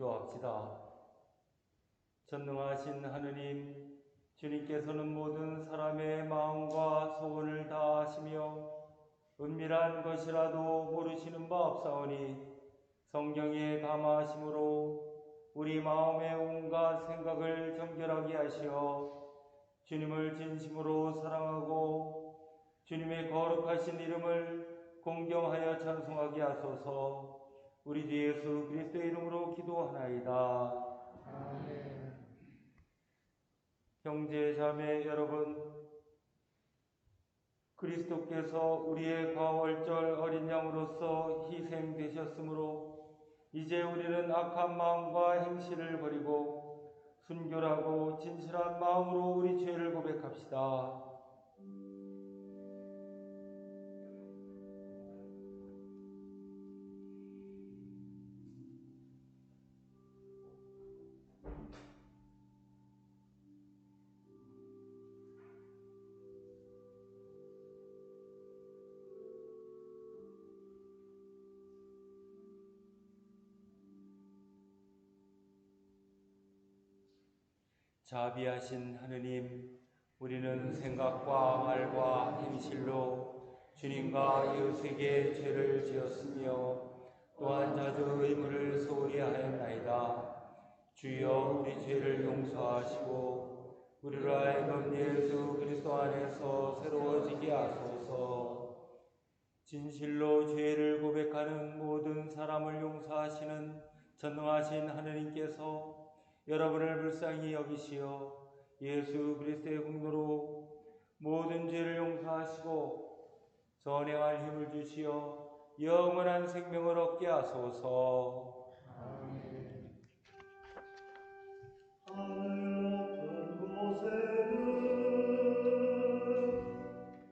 기도합시다. 전능하신 하느님, 주님께서는 모든 사람의 마음과 소원을 다 아시며 은밀한 것이라도 모르시는 바 없사오니 성경에 감화하심으로 우리 마음의 온갖 생각을 정결하게 하시어 주님을 진심으로 사랑하고 주님의 거룩하신 이름을 공경하여 찬송하게 하소서. 우리 주 예수 그리스도의 이름으로 기도하나이다. 아멘. 형제 자매 여러분, 그리스도께서 우리의 과월절 어린 양으로서 희생되셨으므로 이제 우리는 악한 마음과 행실을 버리고 순결하고 진실한 마음으로 우리 죄를 고백합시다. 자비하신 하느님, 우리는 생각과 말과 행실로 주님과 이웃에게 죄를 지었으며 또한 자주 의무를 소홀히 하였나이다. 주여, 우리 죄를 용서하시고 우리로 하여금 예수 그리스도 안에서 새로워지게 하소서. 진실로 죄를 고백하는 모든 사람을 용서하시는 전능하신 하느님께서 여러분을 불쌍히 여기시어 예수 그리스도의 공로로 모든 죄를 용서하시고 선행할 힘을 주시어 영원한 생명을 얻게 하소서. 아멘. 하늘 높은 곳에는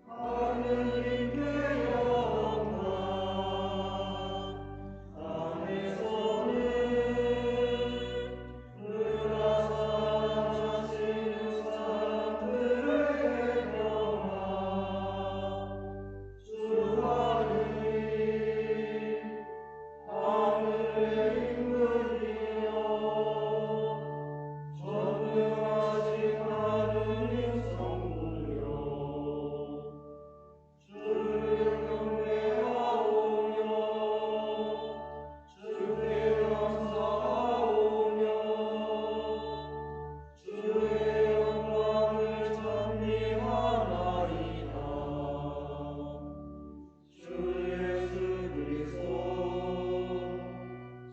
하느님의 영광, 땅에서는 은하 사랑하시는 사람들의 평화. 주 하느님, 하늘의 임금이여, 전능하신 하느님 성부여, 주를 경배하오며 주의 감사하오며 주의 영광을 찬미하나이다. 주 예수 그리스도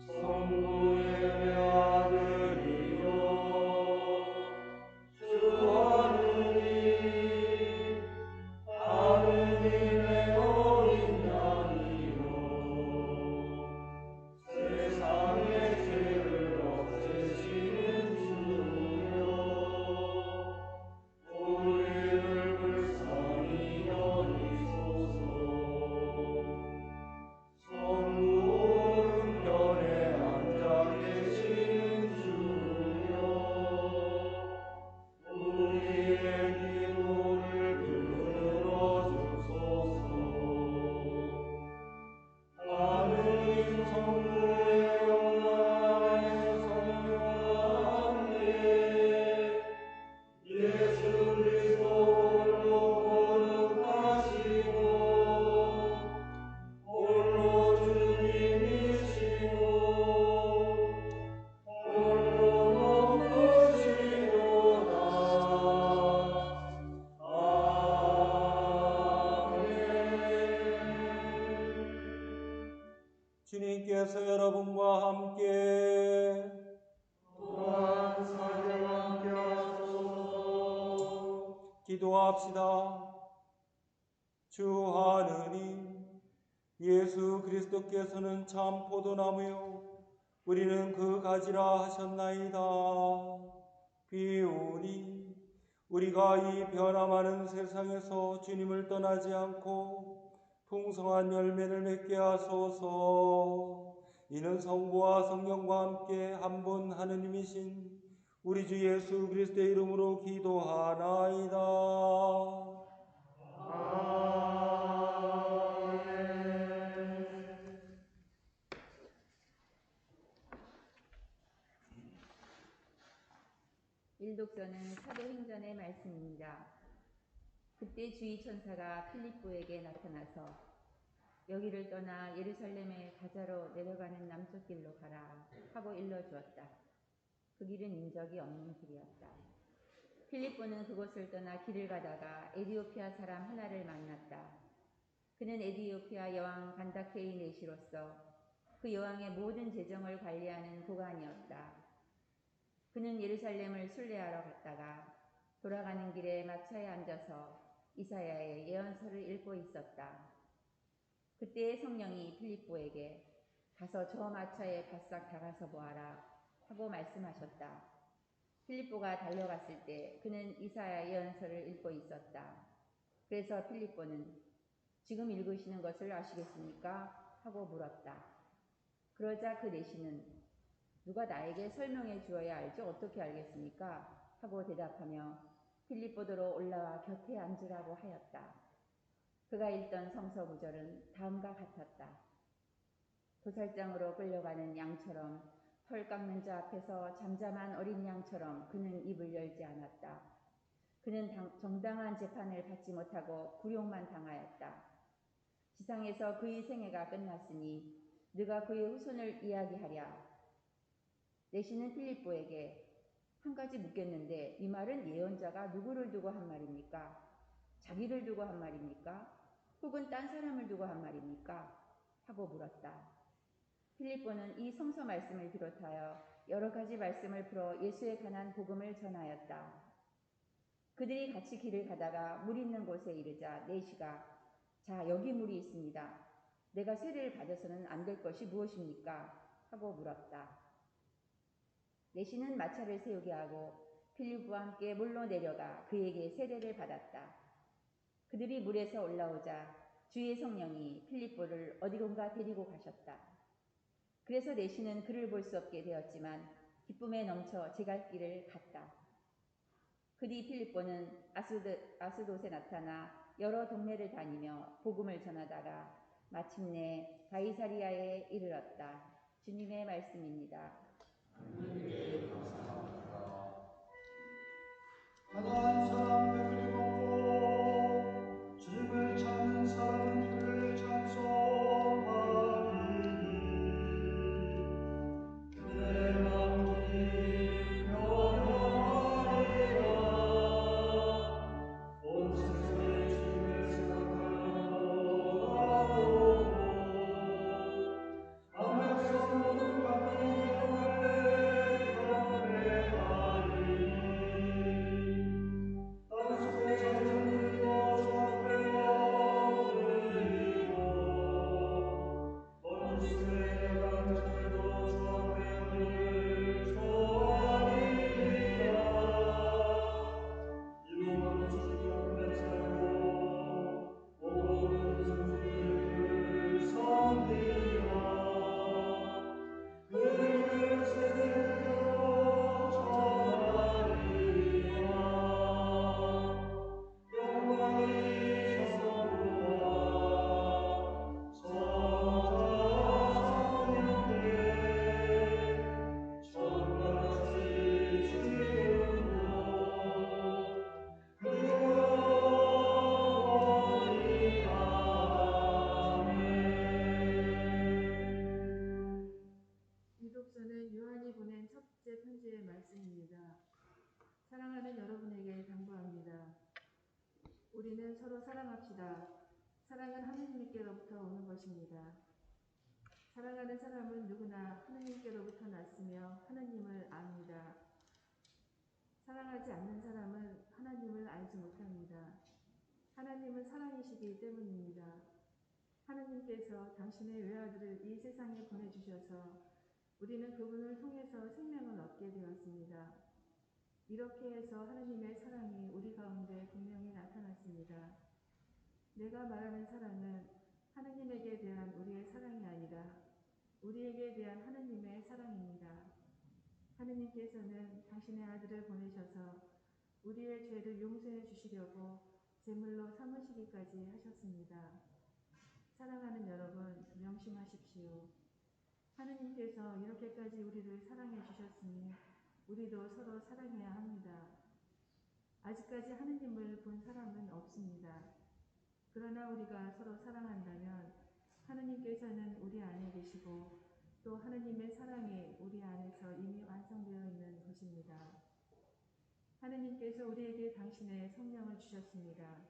성부의 아들이여, 주 하느님, 하느님의 어린 양이여, 세상의 죄를 없애시는 주여, 우리를 불쌍히 여기소서. 성부 오른편에 앉아 계시는 주여, 우리의 기도를 들어주소서. 하느님 성부의 영광의 성령과 함께 예수 그리스도 홀로 거룩하시고 홀로 주님이시고 홀로 높으시도다. 아멘. 주님께서 여러분과 함께 또한 사제와 함께 하소서. 기도합시다. 주 하느님, 예수 그리스도께서는 참 포도나무요 우리는 그 가지라 하셨나이다. 비오니 우리가 이 변함하는 세상에서 주님을 떠나지 않고 풍성한 열매를 맺게 하소서. 이는 성부와 성령과 함께 한 분 하느님이신 우리 주 예수 그리스도의 이름으로 기도하나이다. 아멘. 기록서는 사도행전의 말씀입니다. 그때 주의 천사가 필립보에게 나타나서 여기를 떠나 예루살렘의 가자로 내려가는 남쪽 길로 가라 하고 일러주었다. 그 길은 인적이 없는 길이었다. 필립보는 그곳을 떠나 길을 가다가 에디오피아 사람 하나를 만났다. 그는 에디오피아 여왕 간다케의 내시로서 그 여왕의 모든 재정을 관리하는 고관이었다. 그는 예루살렘을 순례하러 갔다가 돌아가는 길에 마차에 앉아서 이사야의 예언서를 읽고 있었다. 그때의 성령이 필립보에게 가서 저 마차에 바싹 다가서 보아라 하고 말씀하셨다. 필립보가 달려갔을 때 그는 이사야 예언서를 읽고 있었다. 그래서 필립보는 지금 읽으시는 것을 아시겠습니까? 하고 물었다. 그러자 그 내시는 누가 나에게 설명해 주어야 알죠? 어떻게 알겠습니까? 하고 대답하며 필립보더로 올라와 곁에 앉으라고 하였다. 그가 읽던 성서 구절은 다음과 같았다. 도살장으로 끌려가는 양처럼 털 깎는 자 앞에서 잠잠한 어린 양처럼 그는 입을 열지 않았다. 그는 정당한 재판을 받지 못하고 굴욕만 당하였다. 지상에서 그의 생애가 끝났으니 네가 그의 후손을 이야기하랴. 내시는 필립보에게 한 가지 묻겠는데 이 말은 예언자가 누구를 두고 한 말입니까? 자기를 두고 한 말입니까? 혹은 딴 사람을 두고 한 말입니까? 하고 물었다. 필립보는 이 성서 말씀을 비롯하여 여러 가지 말씀을 풀어 예수에 관한 복음을 전하였다. 그들이 같이 길을 가다가 물 있는 곳에 이르자 내시가 자 여기 물이 있습니다. 내가 세례를 받아서는 안 될 것이 무엇입니까? 하고 물었다. 내시는 마차를 세우게 하고 필립보와 함께 물로 내려가 그에게 세례를 받았다. 그들이 물에서 올라오자 주의 성령이 필립보를 어디론가 데리고 가셨다. 그래서 내시는 그를 볼 수 없게 되었지만 기쁨에 넘쳐 제갈 길을 갔다. 그 뒤 필립보는 아스돗에 나타나 여러 동네를 다니며 복음을 전하다가 마침내 가이사리아에 이르렀다. 주님의 말씀입니다. 하나님께 감사합니다. 가난한 사람 배불리 먹고 주님을 찾는 사람은 그를 찬송하리니 그들의 마음이 변화하리라. 온 세상에 주님을 생각하며 돌아오고 암백성 모든 각기 앞에 경배하리니 기독서는 요한이 보낸 첫째 편지의 말씀입니다. 사랑하는 여러분에게 당부합니다. 우리는 서로 사랑합시다. 사랑은 하느님께로부터 오는 것입니다. 사랑하는 사람은 누구나 하느님께로부터 났으며 하느님을 압니다. 사랑하지 않는 사람은 하나님을 알지 못합니다. 하나님은 사랑이시기 때문입니다. 하느님께서 당신의 외아들을 이 세상에 보내주셔서 우리는 그분을 통해서 생명을 얻게 되었습니다. 이렇게 해서 하느님의 사랑이 우리 가운데 분명히 나타났습니다. 내가 말하는 사랑은 하느님에게 대한 우리의 사랑이 아니라 우리에게 대한 하느님의 사랑입니다. 하느님께서는 당신의 아들을 보내셔서 우리의 죄를 용서해 주시려고 제물로 삼으시기까지 하셨습니다. 사랑하는 여러분, 명심하십시오. 하느님께서 이렇게까지 우리를 사랑해 주셨으니 우리도 서로 사랑해야 합니다. 아직까지 하느님을 본 사람은 없습니다. 그러나 우리가 서로 사랑한다면 하느님께서는 우리 안에 계시고 또 하느님의 사랑이 우리 안에서 이미 완성되어 있는 것입니다. 하느님께서 우리에게 당신의 성령을 주셨습니다.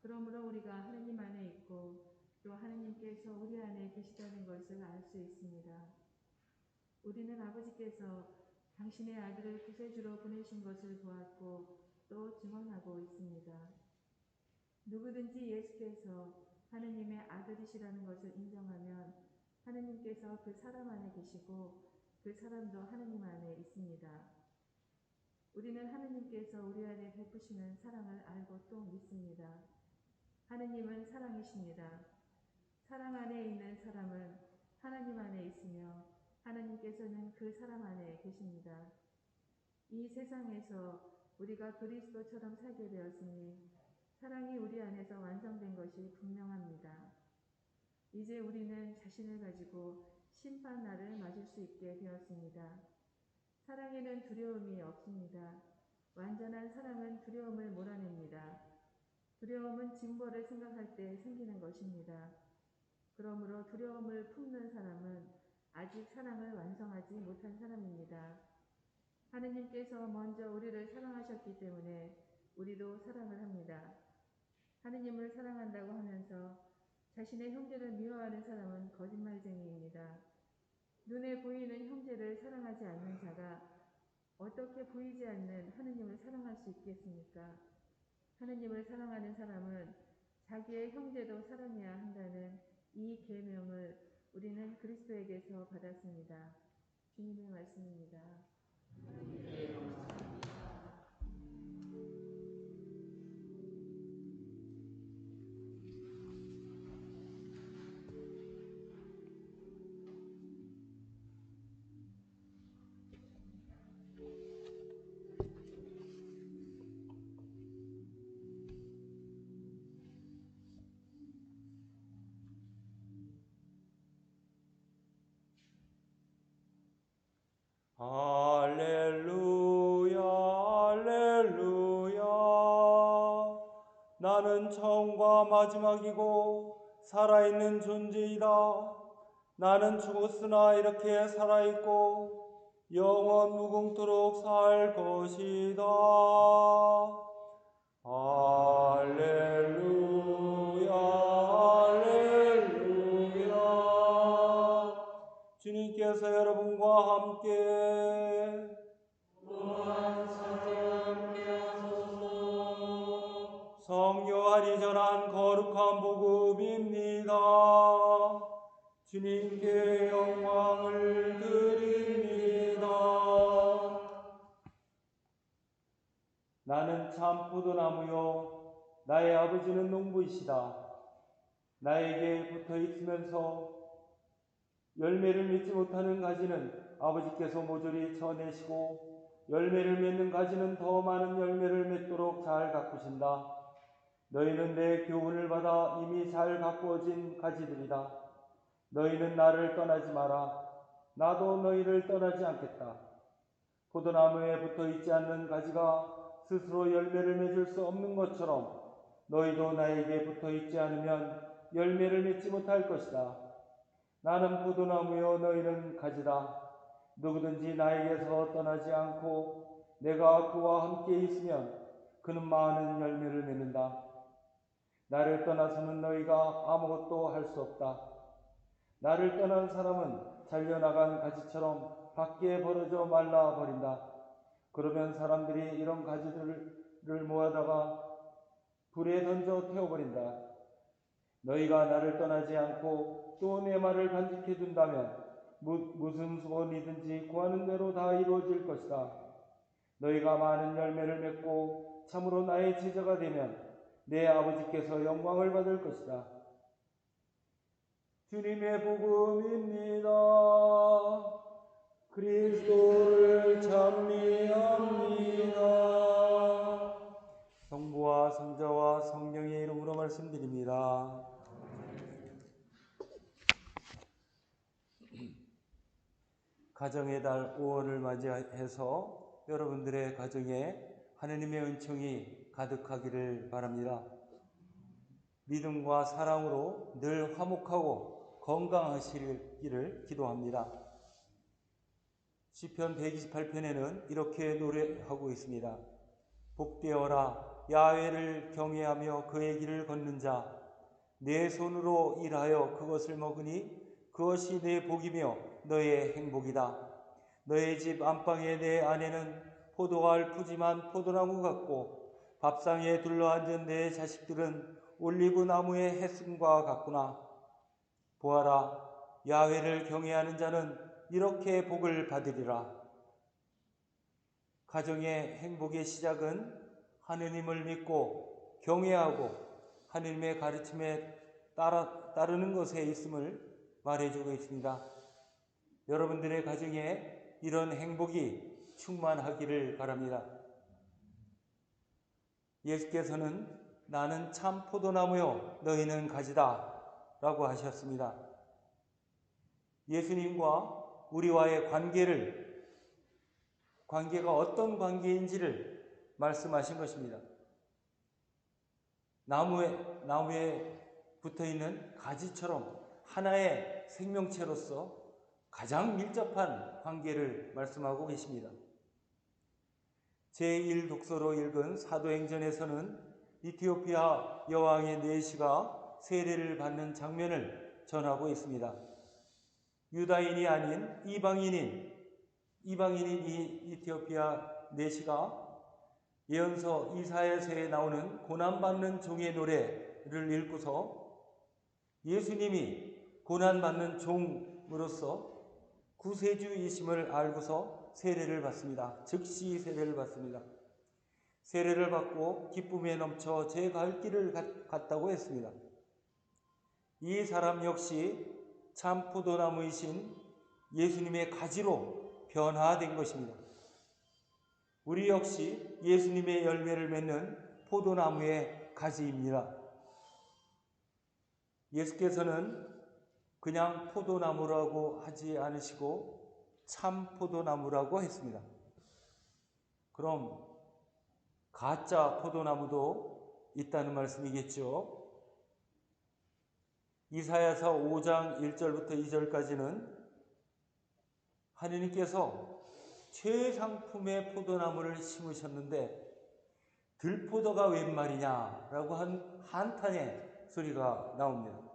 그러므로 우리가 하느님 안에 있고 또 하느님께서 우리 안에 계시다는 것을 알 수 있습니다. 우리는 아버지께서 당신의 아들을 구세주로 보내신 것을 보았고 또 증언하고 있습니다. 누구든지 예수께서 하느님의 아들이시라는 것을 인정하면 하느님께서 그 사람 안에 계시고 그 사람도 하느님 안에 있습니다. 우리는 하느님께서 우리 안에 베푸시는 사랑을 알고 또 믿습니다. 하느님은 사랑이십니다. 사랑 안에 있는 사람은 하나님 안에 있으며 하나님께서는 그 사람 안에 계십니다. 이 세상에서 우리가 그리스도처럼 살게 되었으니 사랑이 우리 안에서 완성된 것이 분명합니다. 이제 우리는 자신을 가지고 심판날을 맞을 수 있게 되었습니다. 사랑에는 두려움이 없습니다. 완전한 사랑은 두려움을 몰아냅니다. 두려움은 징벌을 생각할 때 생기는 것입니다. 그러므로 두려움을 품는 사람은 아직 사랑을 완성하지 못한 사람입니다. 하느님께서 먼저 우리를 사랑하셨기 때문에 우리도 사랑을 합니다. 하느님을 사랑한다고 하면서 자신의 형제를 미워하는 사람은 거짓말쟁이입니다. 눈에 보이는 형제를 사랑하지 않는 자가 어떻게 보이지 않는 하느님을 사랑할 수 있겠습니까? 하느님을 사랑하는 사람은 자기의 형제도 사랑해야 한다는 이 계명을 우리는 그리스도에게서 받았습니다. 주님의 말씀입니다. 할렐루야 할렐루야. 나는 처음과 마지막이고 살아있는 존재이다. 나는 죽었으나 이렇게 살아있고 영원 무궁토록 살 것이다. 할렐루야 할렐루야. 주님께서 여러분과 함께 성령안이 전한 거룩한 복음입니다. 주님께 영광을 드립니다. 나는 참 포도나무요 나의 아버지는 농부이시다. 나에게 붙어 있으면서 열매를 맺지 못하는 가지는 아버지께서 모조리 쳐내시고 열매를 맺는 가지는 더 많은 열매를 맺도록 잘 가꾸신다. 너희는 내 교훈을 받아 이미 잘 가꾸어진 가지들이다. 너희는 나를 떠나지 마라. 나도 너희를 떠나지 않겠다. 포도나무에 붙어 있지 않는 가지가 스스로 열매를 맺을 수 없는 것처럼 너희도 나에게 붙어 있지 않으면 열매를 맺지 못할 것이다. 나는 포도나무요 너희는 가지다. 누구든지 나에게서 떠나지 않고 내가 그와 함께 있으면 그는 많은 열매를 맺는다. 나를 떠나서는 너희가 아무것도 할 수 없다. 나를 떠난 사람은 잘려나간 가지처럼 밖에 벌어져 말라버린다. 그러면 사람들이 이런 가지들을 모아다가 불에 던져 태워버린다. 너희가 나를 떠나지 않고 또 내 말을 간직해 둔다면 무슨 소원이든지 구하는 대로 다 이루어질 것이다. 너희가 많은 열매를 맺고 참으로 나의 제자가 되면 내 아버지께서 영광을 받을 것이다. 주님의 복음입니다. 그리스도를 찬미합니다. 성부와 성자와 성령의 이름으로 말씀드립니다. 가정의 달 5월을 맞이해서 여러분들의 가정에 하느님의 은총이 가득하기를 바랍니다. 믿음과 사랑으로 늘 화목하고 건강하시기를 기도합니다. 시편 128편에는 이렇게 노래하고 있습니다. 복되어라 야훼를 경외하며 그의 길을 걷는 자, 내 손으로 일하여 그것을 먹으니 그것이 내 복이며 너의 행복이다. 너의 집 안방에 내 아내는 포도알 푸짐한 포도나무 같고 밥상에 둘러앉은 내 자식들은 올리브 나무의 햇순과 같구나. 보아라, 야훼를 경외하는 자는 이렇게 복을 받으리라. 가정의 행복의 시작은 하느님을 믿고 경외하고 하느님의 가르침에 따르는 것에 있음을 말해주고 있습니다. 여러분들의 가정에 이런 행복이 충만하기를 바랍니다. 예수께서는 나는 참 포도나무요 너희는 가지다 라고 하셨습니다. 예수님과 우리와의 관계가 어떤 관계인지를 말씀하신 것입니다. 나무에 붙어있는 가지처럼 하나의 생명체로서 가장 밀접한 관계를 말씀하고 계십니다. 제1독서로 읽은 사도행전에서는 이티오피아 여왕의 내시가 세례를 받는 장면을 전하고 있습니다. 유다인이 아닌 이방인인 이 이티오피아 내시가 예언서 이사야서에 나오는 고난받는 종의 노래를 읽고서 예수님이 고난받는 종으로서 구세주이심을 알고서 세례를 받습니다. 즉시 세례를 받습니다. 세례를 받고 기쁨에 넘쳐 제 갈 길을 갔다고 했습니다. 이 사람 역시 참 포도나무이신 예수님의 가지로 변화된 것입니다. 우리 역시 예수님의 열매를 맺는 포도나무의 가지입니다. 예수께서는 그냥 포도나무라고 하지 않으시고 참 포도나무라고 했습니다. 그럼 가짜 포도나무도 있다는 말씀이겠죠. 이사야서 5장 1절부터 2절까지는 하느님께서 최상품의 포도나무를 심으셨는데 들포도가 웬 말이냐라고 한 한탄의 소리가 나옵니다.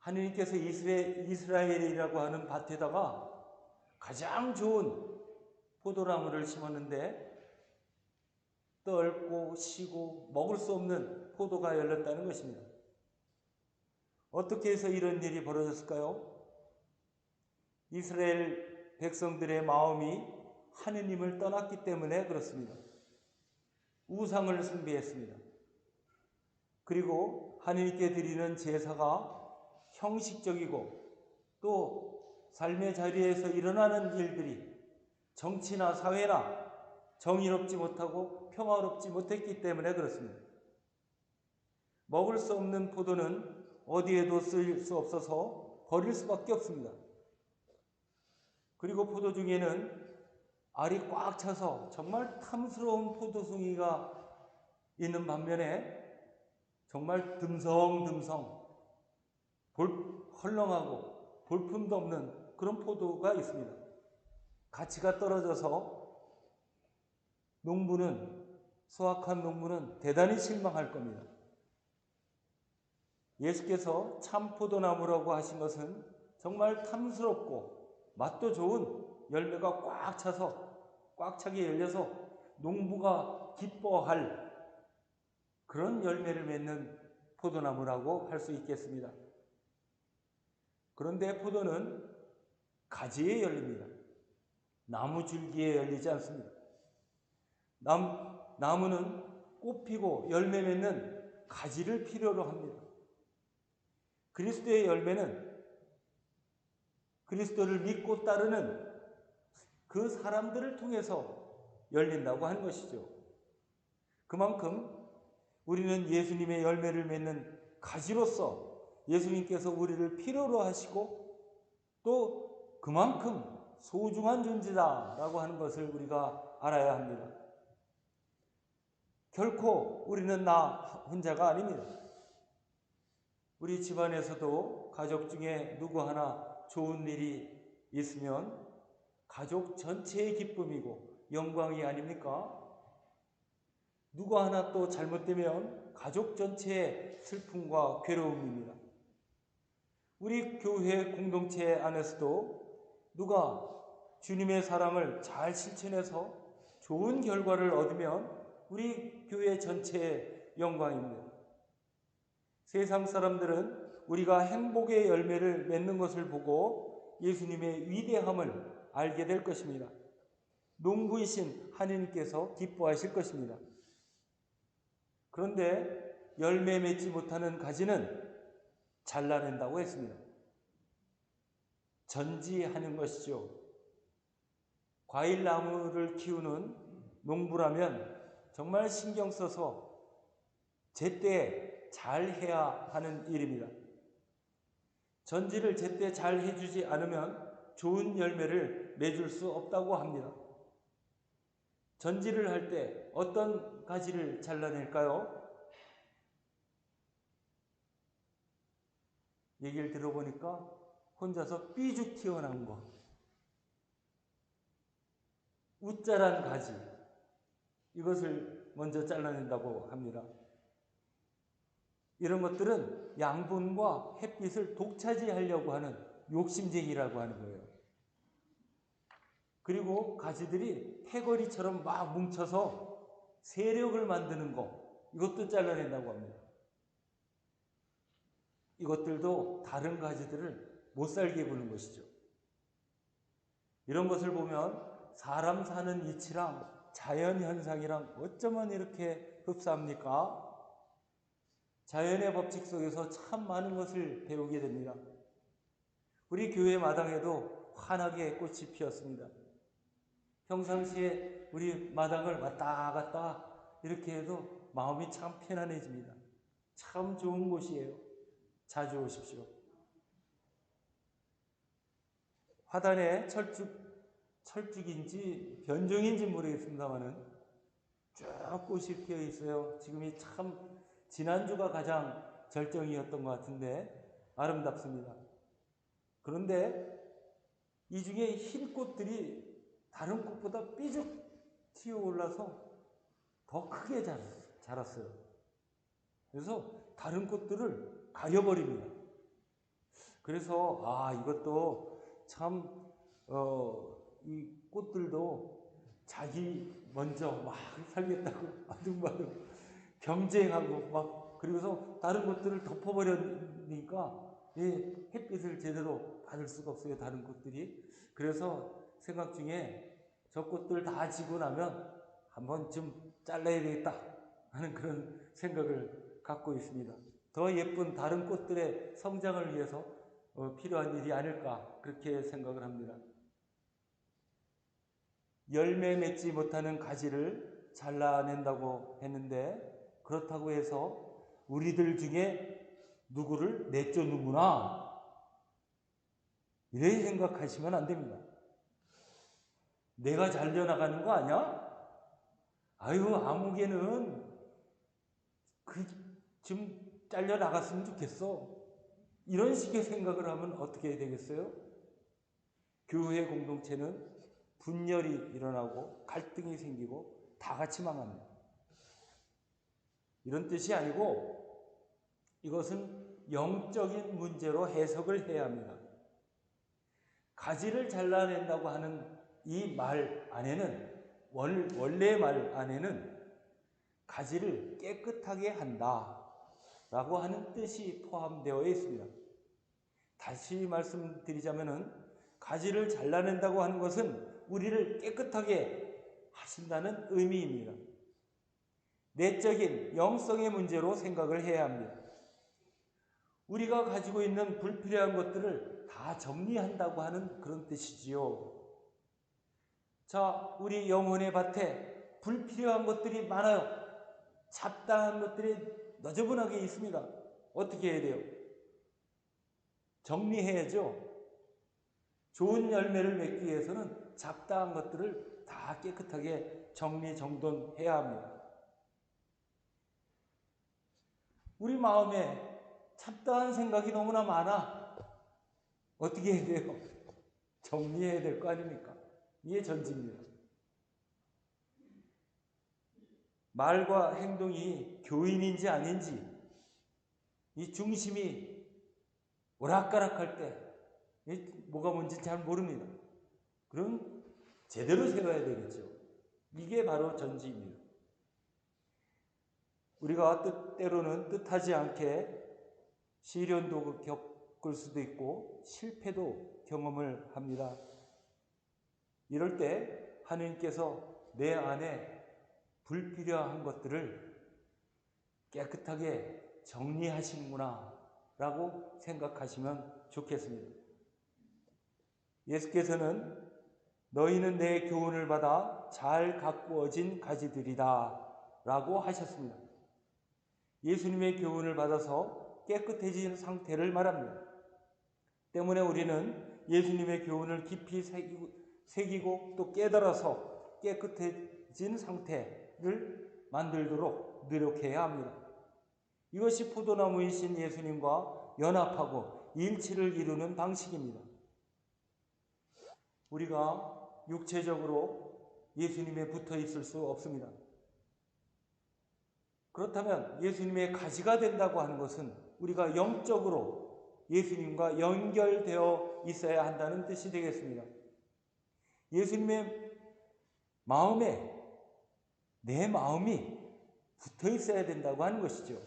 하느님께서 이스라엘이라고 하는 밭에다가 가장 좋은 포도나무를 심었는데 떫고 시고 먹을 수 없는 포도가 열렸다는 것입니다. 어떻게 해서 이런 일이 벌어졌을까요? 이스라엘 백성들의 마음이 하느님을 떠났기 때문에 그렇습니다. 우상을 숭배했습니다. 그리고 하느님께 드리는 제사가 형식적이고 또 삶의 자리에서 일어나는 일들이 정치나 사회나 정의롭지 못하고 평화롭지 못했기 때문에 그렇습니다. 먹을 수 없는 포도는 어디에도 쓸 수 없어서 버릴 수밖에 없습니다. 그리고 포도 중에는 알이 꽉 차서 정말 탐스러운 포도송이가 있는 반면에 정말 듬성듬성 헐렁하고 볼품도 없는 그런 포도가 있습니다. 가치가 떨어져서 수확한 농부는 대단히 실망할 겁니다. 예수께서 참 포도나무라고 하신 것은 정말 탐스럽고 맛도 좋은 열매가 꽉 차게 열려서 농부가 기뻐할 그런 열매를 맺는 포도나무라고 할 수 있겠습니다. 그런데 포도는 가지에 열립니다. 나무 줄기에 열리지 않습니다. 나무는 꽃 피고 열매 맺는 가지를 필요로 합니다. 그리스도의 열매는 그리스도를 믿고 따르는 그 사람들을 통해서 열린다고 하는 것이죠. 그만큼 우리는 예수님의 열매를 맺는 가지로서 예수님께서 우리를 필요로 하시고 또 그만큼 소중한 존재다라고 하는 것을 우리가 알아야 합니다. 결코 우리는 나 혼자가 아닙니다. 우리 집안에서도 가족 중에 누구 하나 좋은 일이 있으면 가족 전체의 기쁨이고 영광이 아닙니까? 누구 하나 또 잘못되면 가족 전체의 슬픔과 괴로움입니다. 우리 교회 공동체 안에서도 누가 주님의 사랑을 잘 실천해서 좋은 결과를 얻으면 우리 교회 전체의 영광입니다. 세상 사람들은 우리가 행복의 열매를 맺는 것을 보고 예수님의 위대함을 알게 될 것입니다. 농부이신 하느님께서 기뻐하실 것입니다. 그런데 열매 맺지 못하는 가지는 잘라낸다고 했습니다. 전지하는 것이죠. 과일나무를 키우는 농부라면 정말 신경 써서 제때 잘 해야 하는 일입니다. 전지를 제때 잘 해주지 않으면 좋은 열매를 맺을 수 없다고 합니다. 전지를 할 때 어떤 가지를 잘라낼까요? 얘기를 들어보니까 혼자서 삐죽 튀어나온 거, 우짜란 가지, 이것을 먼저 잘라낸다고 합니다. 이런 것들은 양분과 햇빛을 독차지하려고 하는 욕심쟁이라고 하는 거예요. 그리고 가지들이 패거리처럼 막 뭉쳐서 세력을 만드는 거, 이것도 잘라낸다고 합니다. 이것들도 다른 가지들을 못 살게 부는 것이죠. 이런 것을 보면 사람 사는 이치랑 자연현상이랑 어쩌면 이렇게 흡사합니까? 자연의 법칙 속에서 참 많은 것을 배우게 됩니다. 우리 교회 마당에도 환하게 꽃이 피었습니다. 평상시에 우리 마당을 왔다 갔다 이렇게 해도 마음이 참 편안해집니다. 참 좋은 곳이에요. 자주 오십시오. 화단에 철쭉인지 변종인지 모르겠습니다만은 쭉 꽃이 피어 있어요. 지금이 참 지난주가 가장 절정이었던 것 같은데 아름답습니다. 그런데 이 중에 흰 꽃들이 다른 꽃보다 삐죽 튀어 올라서 더 크게 자랐어요. 그래서 다른 꽃들을 가려버립니다. 그래서 이것도 참 이 꽃들도 자기 먼저 막 살겠다고 아둥바둥 경쟁하고 막 그리고서 다른 꽃들을 덮어버리니까 햇빛을 제대로 받을 수가 없어요. 다른 꽃들이. 그래서 생각 중에 저 꽃들 다 지고 나면 한번 좀 잘라야 되겠다 하는 그런 생각을 갖고 있습니다. 더 예쁜 다른 꽃들의 성장을 위해서 필요한 일이 아닐까 그렇게 생각을 합니다. 열매 맺지 못하는 가지를 잘라낸다고 했는데 그렇다고 해서 우리들 중에 누구를 내쫓는구나 이렇게 생각하시면 안 됩니다. 내가 잘려나가는 거 아니야? 아유 아무개는 좀 잘려나갔으면 좋겠어. 이런 식의 생각을 하면 어떻게 되겠어요? 교회 공동체는 분열이 일어나고 갈등이 생기고 다 같이 망합니다. 이런 뜻이 아니고 이것은 영적인 문제로 해석을 해야 합니다. 가지를 잘라낸다고 하는 이 말 안에는 원래 말 안에는 가지를 깨끗하게 한다 라고 하는 뜻이 포함되어 있습니다. 다시 말씀드리자면은 가지를 잘라낸다고 하는 것은 우리를 깨끗하게 하신다는 의미입니다. 내적인 영성의 문제로 생각을 해야 합니다. 우리가 가지고 있는 불필요한 것들을 다 정리한다고 하는 그런 뜻이지요. 자, 우리 영혼의 밭에 불필요한 것들이 많아요. 잡다한 것들이 너저분하게 있습니다. 어떻게 해야 돼요? 정리해야죠. 좋은 열매를 맺기 위해서는 잡다한 것들을 다 깨끗하게 정리정돈해야 합니다. 우리 마음에 잡다한 생각이 너무나 많아. 어떻게 해야 돼요? 정리해야 될 거 아닙니까? 이게 전지입니다. 말과 행동이 교인인지 아닌지, 이 중심이 오락가락할 때 뭐가 뭔지 잘 모릅니다. 그럼 제대로 세워야 되겠죠. 이게 바로 전지입니다. 우리가 때로는 뜻하지 않게 시련도 겪을 수도 있고 실패도 경험을 합니다. 이럴 때 하느님께서 내 안에 불필요한 것들을 깨끗하게 정리하시는구나 라고 생각하시면 좋겠습니다. 예수께서는 너희는 내 교훈을 받아 잘 가꾸어진 가지들이다 라고 하셨습니다. 예수님의 교훈을 받아서 깨끗해진 상태를 말합니다. 때문에 우리는 예수님의 교훈을 깊이 새기고 또 깨달아서 깨끗해진 상태를 만들도록 노력해야 합니다. 이것이 포도나무이신 예수님과 연합하고 일치를 이루는 방식입니다. 우리가 육체적으로 예수님에 붙어 있을 수 없습니다. 그렇다면 예수님의 가지가 된다고 하는 것은 우리가 영적으로 예수님과 연결되어 있어야 한다는 뜻이 되겠습니다. 예수님의 마음에 내 마음이 붙어 있어야 된다고 하는 것이죠.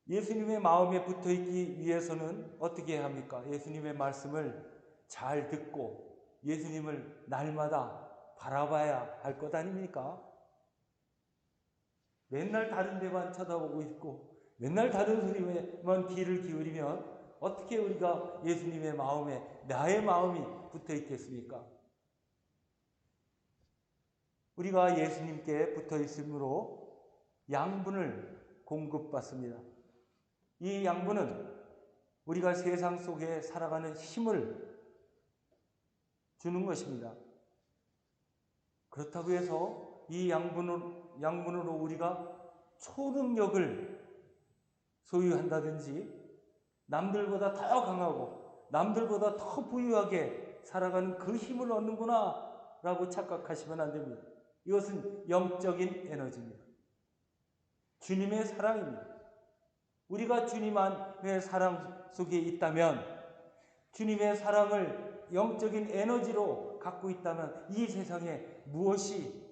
예수님의 마음에 붙어 있기 위해서는 어떻게 해야 합니까? 예수님의 말씀을 잘 듣고 예수님을 날마다 바라봐야 할 것 아닙니까? 맨날 다른 데만 쳐다보고 있고 맨날 다른 소리에만 귀를 기울이면 어떻게 우리가 예수님의 마음에 나의 마음이 붙어 있겠습니까? 우리가 예수님께 붙어 있으므로 양분을 공급받습니다. 이 양분은 우리가 세상 속에 살아가는 힘을 주는 것입니다. 그렇다고 해서 이 양분으로 우리가 초능력을 소유한다든지 남들보다 더 강하고 남들보다 더 부유하게 살아가는 그 힘을 얻는구나 라고 착각하시면 안 됩니다. 이것은 영적인 에너지입니다. 주님의 사랑입니다. 우리가 주님의 사랑 속에 있다면, 주님의 사랑을 영적인 에너지로 갖고 있다면 이 세상에 무엇이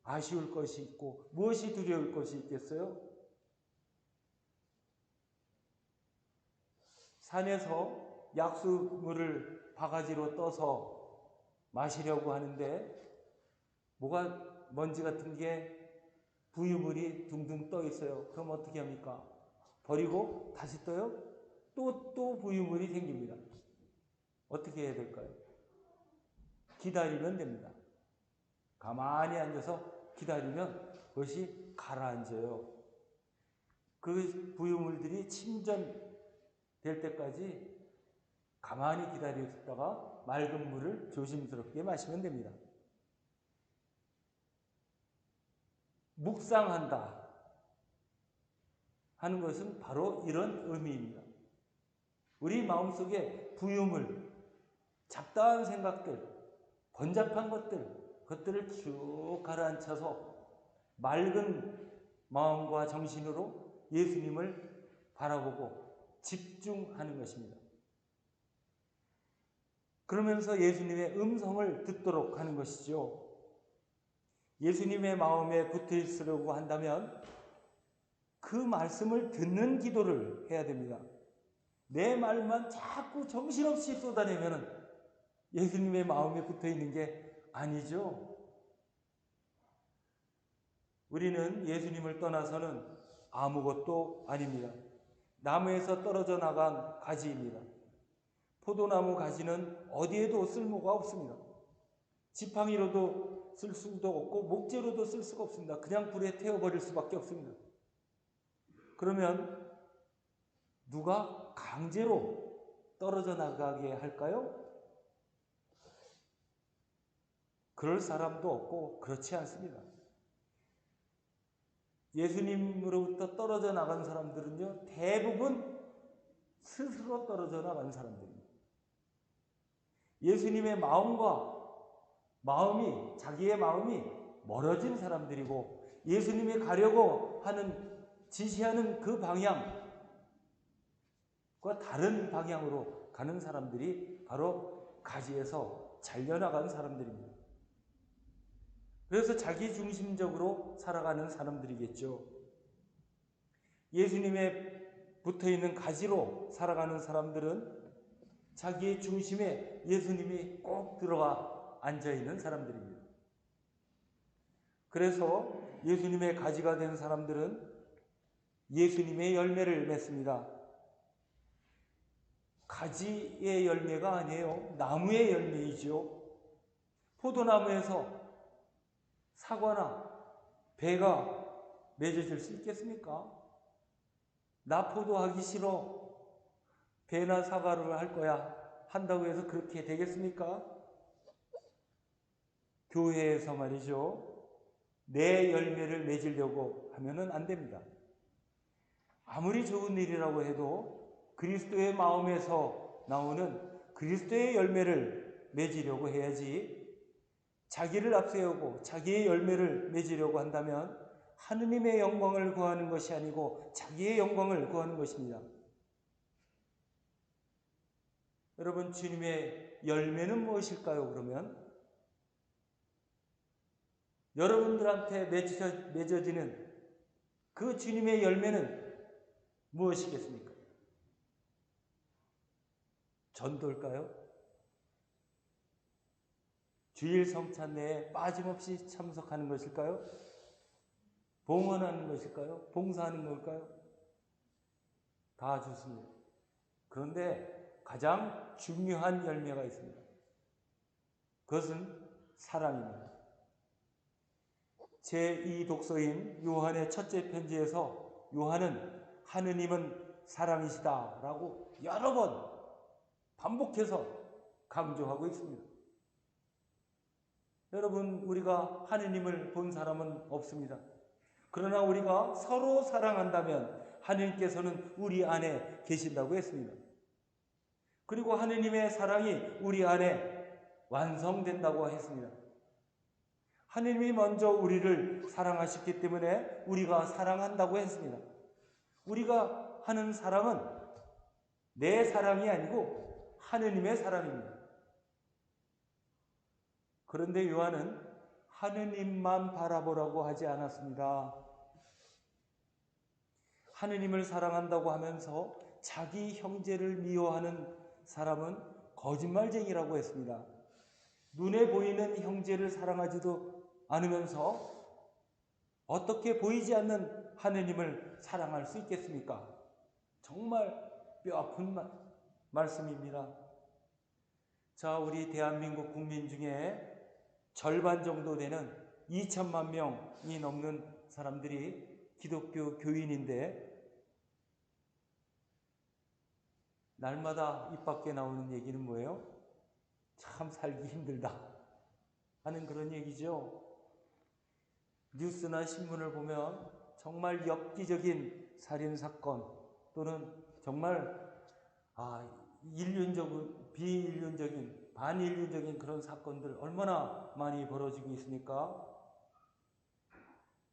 아쉬울 것이 있고 무엇이 두려울 것이 있겠어요? 산에서 약수물을 바가지로 떠서 마시려고 하는데 뭐가 먼지 같은 게 부유물이 둥둥 떠 있어요. 그럼 어떻게 합니까? 버리고 다시 떠요? 또 부유물이 생깁니다. 어떻게 해야 될까요? 기다리면 됩니다. 가만히 앉아서 기다리면 그것이 가라앉아요. 그 부유물들이 침전될 때까지 가만히 기다렸다가 맑은 물을 조심스럽게 마시면 됩니다. 묵상한다 하는 것은 바로 이런 의미입니다. 우리 마음속에 부유물, 잡다한 생각들, 번잡한 그것들을 쭉 가라앉혀서 맑은 마음과 정신으로 예수님을 바라보고 집중하는 것입니다. 그러면서 예수님의 음성을 듣도록 하는 것이죠. 예수님의 마음에 붙어 있으려고 한다면 그 말씀을 듣는 기도를 해야 됩니다. 내 말만 자꾸 정신없이 쏟아내면 예수님의 마음에 붙어 있는 게 아니죠. 우리는 예수님을 떠나서는 아무것도 아닙니다. 나무에서 떨어져 나간 가지입니다. 포도나무 가지는 어디에도 쓸모가 없습니다. 지팡이로도 쓸 수도 없고 목재로도 쓸 수가 없습니다. 그냥 불에 태워버릴 수밖에 없습니다. 그러면 누가 강제로 떨어져 나가게 할까요? 그럴 사람도 없고 그렇지 않습니다. 예수님으로부터 떨어져 나간 사람들은요, 대부분 스스로 떨어져 나간 사람들입니다. 예수님의 자기의 마음이 멀어진 사람들이고, 예수님이 가려고 하는, 지시하는 그 방향과 다른 방향으로 가는 사람들이 바로 가지에서 잘려나간 사람들입니다. 그래서 자기 중심적으로 살아가는 사람들이겠죠. 예수님에 붙어있는 가지로 살아가는 사람들은 자기의 중심에 예수님이 꼭 들어가 앉아있는 사람들입니다. 그래서 예수님의 가지가 된 사람들은 예수님의 열매를 맺습니다. 가지의 열매가 아니에요. 나무의 열매이죠. 포도나무에서 사과나 배가 맺어질 수 있겠습니까? 나 포도하기 싫어. 배나 사과를 할 거야. 한다고 해서 그렇게 되겠습니까? 교회에서 말이죠. 내 열매를 맺으려고 하면은 안 됩니다. 아무리 좋은 일이라고 해도 그리스도의 마음에서 나오는 그리스도의 열매를 맺으려고 해야지, 자기를 앞세우고 자기의 열매를 맺으려고 한다면 하느님의 영광을 구하는 것이 아니고 자기의 영광을 구하는 것입니다. 여러분, 주님의 열매는 무엇일까요? 그러면 여러분들한테 맺어지는 그 주님의 열매는 무엇이겠습니까? 전도일까요? 주일 성찬회에 빠짐없이 참석하는 것일까요? 봉헌하는 것일까요? 봉사하는 걸까요? 다 좋습니다. 그런데 가장 중요한 열매가 있습니다. 그것은 사랑입니다. 제2독서인 요한의 첫째 편지에서 요한은 하느님은 사랑이시다라고 여러 번 반복해서 강조하고 있습니다. 여러분, 우리가 하느님을 본 사람은 없습니다. 그러나 우리가 서로 사랑한다면 하느님께서는 우리 안에 계신다고 했습니다. 그리고 하느님의 사랑이 우리 안에 완성된다고 했습니다. 하느님이 먼저 우리를 사랑하셨기 때문에 우리가 사랑한다고 했습니다. 우리가 하는 사랑은 내 사랑이 아니고 하느님의 사랑입니다. 그런데 요한은 하느님만 바라보라고 하지 않았습니다. 하느님을 사랑한다고 하면서 자기 형제를 미워하는 사람은 거짓말쟁이라고 했습니다. 눈에 보이는 형제를 사랑하지도 않으면서 어떻게 보이지 않는 하느님을 사랑할 수 있겠습니까? 정말 뼈아픈 말씀입니다. 자, 우리 대한민국 국민 중에 절반 정도 되는 2천만 명이 넘는 사람들이 기독교 교인인데, 날마다 입 밖에 나오는 얘기는 뭐예요? 참 살기 힘들다 하는 그런 얘기죠. 뉴스나 신문을 보면 정말 엽기적인 살인사건 또는 정말 비인륜적인, 반인륜적인 그런 사건들 얼마나 많이 벌어지고 있습니까?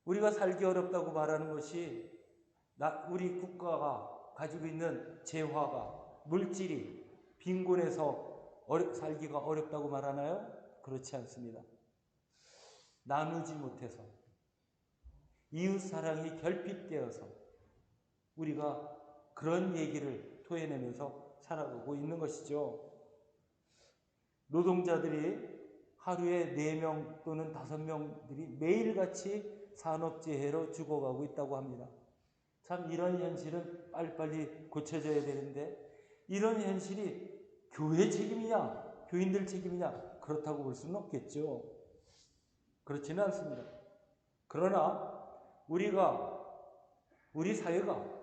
우리가 살기 어렵다고 말하는 것이 우리 국가가 가지고 있는 재화가, 물질이 빈곤해서 살기가 어렵다고 말하나요? 그렇지 않습니다. 나누지 못해서, 이웃사랑이 결핍되어서 우리가 그런 얘기를 토해내면서 살아가고 있는 것이죠. 노동자들이 하루에 4명 또는 5명들이 매일같이 산업재해로 죽어가고 있다고 합니다. 참, 이런 현실은 빨리빨리 고쳐져야 되는데, 이런 현실이 교회 책임이냐, 교인들 책임이냐, 그렇다고 볼 수는 없겠죠. 그렇지는 않습니다. 그러나 우리 사회가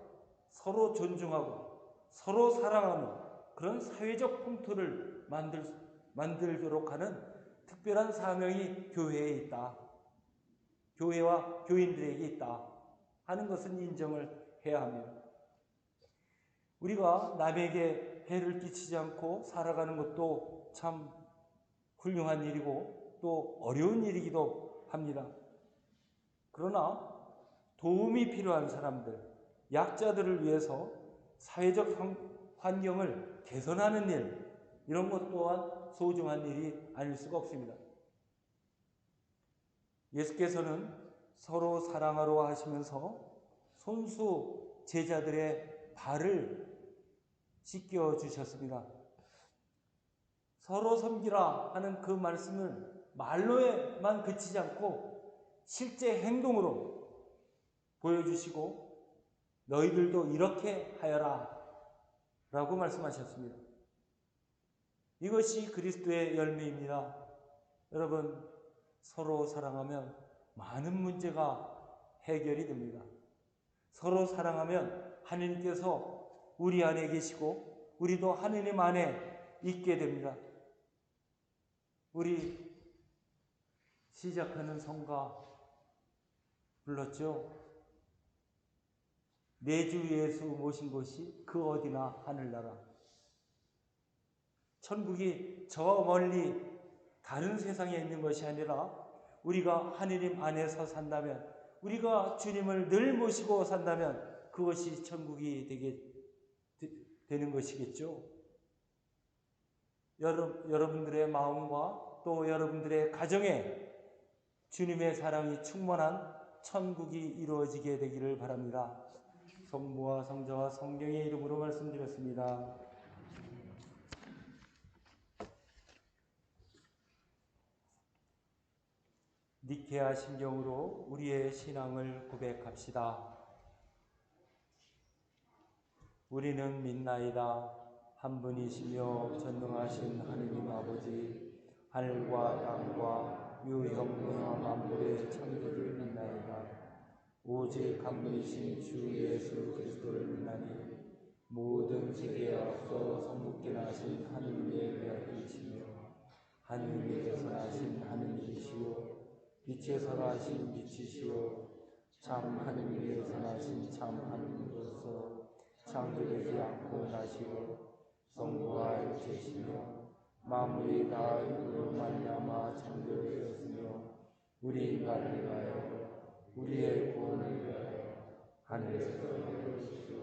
서로 존중하고 서로 사랑하는 그런 사회적 풍토를 만들도록 하는 특별한 사명이 교회에 있다. 교회와 교인들에게 있다. 하는 것은 인정을 해야 합니다. 우리가 남에게 해를 끼치지 않고 살아가는 것도 참 훌륭한 일이고 또 어려운 일이기도 합니다. 그러나 도움이 필요한 사람들, 약자들을 위해서 사회적 환경을 개선하는 일, 이런 것 또한 소중한 일이 아닐 수가 없습니다. 예수께서는 서로 사랑하러 하시면서 손수 제자들의 발을 씻겨 주셨습니다. 서로 섬기라 하는 그 말씀을 말로에만 그치지 않고 실제 행동으로 보여주시고 너희들도 이렇게 하여라 라고 말씀하셨습니다. 이것이 그리스도의 열매입니다. 여러분, 서로 사랑하면 많은 문제가 해결이 됩니다. 서로 사랑하면 하느님께서 우리 안에 계시고 우리도 하느님 안에 있게 됩니다. 우리 시작하는 성가 불렀죠. 내 주 예수 모신 곳이 그 어디나 하늘나라. 천국이 저 멀리 다른 세상에 있는 것이 아니라 우리가 하느님 안에서 산다면, 우리가 주님을 늘 모시고 산다면 그것이 천국이 되는 것이겠죠. 여러분들의 마음과 또 여러분들의 가정에 주님의 사랑이 충만한 천국이 이루어지게 되기를 바랍니다. 성부와 성자와 성령의 이름으로 말씀드렸습니다. 니케아 신경으로 우리의 신앙을 고백합시다. 우리는 믿나이다. 한 분이시며 전능하신 하느님 아버지, 하늘과 땅과 유성무와 만물의 창조주를 믿나이다. 오직 한 분이신 주 예수 그리스도를 믿나니 모든 세계에 앞서 성부께 나신 하느님의 외아들이시며 하느님께서 나신 하느님이시요 빛에서 나신 빛이시요 참 하느님께서 나신 참 하느님으로서 창조되지 않고 나시고 성부와 일체시며 만물이 다 이로 말미암아 창조되었으며 우리 인간을 위하여 우리의 구원을 위하여 하늘에서 내려오시고